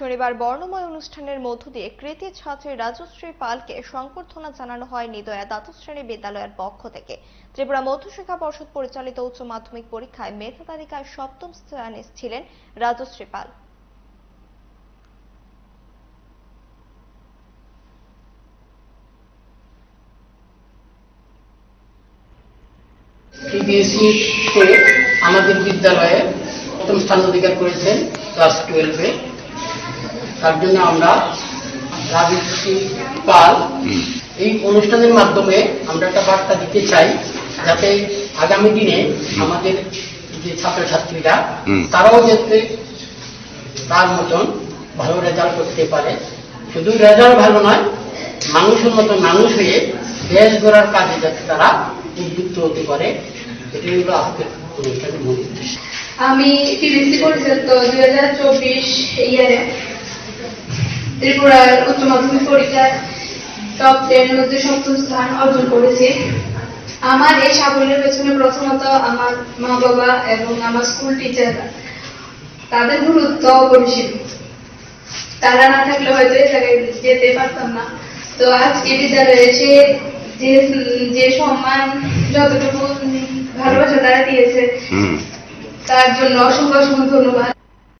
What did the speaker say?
শনিবার বর্ণময় অনুষ্ঠানের মধ্য দিয়ে কৃতী ছাত্রী রাজশ্রী পালকে সংবর্ধনা জানানো হয় নিদয়া দ্বাদশ শ্রেণী বিদ্যালয়ের পক্ষ থেকে। ত্রিপুরা মধ্যশিক্ষা পর্ষদ পরিচালিত উচ্চ মাধ্যমিক পরীক্ষায় মেধা তালিকায় সপ্তম স্থানে ছিলেন রাজশ্রী পাল। আমাদের বিদ্যালয়ে প্রথম স্থান অধিকার করেছেন ক্লাস 12-এ। তার জন্য আমরা রাজশ্রী পাল এই অনুষ্ঠানের মাধ্যমে আমরা একটা বার্তা দিতে চাই, যাতে আগামী দিনে আমাদের যে ছাত্রছাত্রীরা তারাও যাতে তার মতন ভালো রেজাল্ট করতে পারে। শুধু রেজাল্ট ভালো নয়, মানুষের মতো মানুষ হয়ে দেশ গড়ার কাজে যাতে তারা উদ্যুক্ত হতে পারে, এটাই হলো আজকের অনুষ্ঠানের মূল উদ্দেশ্য। আমি টিবিসি পরিচালিত 2024 ইয়ারে ত্রিপুরার উচ্চ মাধ্যমিক পরীক্ষায় টপ 10 এর মধ্যে সপ্তম স্থান অর্জন করেছি। আমার এই সাফল্যের পেছনে প্রথমত আমার মা বাবা এবং আমার স্কুল টিচার, তাদের গুরুত্ব অপরিসীম। তারা না থাকলে হয়তো এই জায়গায় যেতে পারতাম না। তো আজকে বিদ্যালয়ে এসে যে সম্মান, যতটুকু ভালোবাসা তারা দিয়েছে, তার জন্য অসংখ্য অসংখ্য ধন্যবাদ।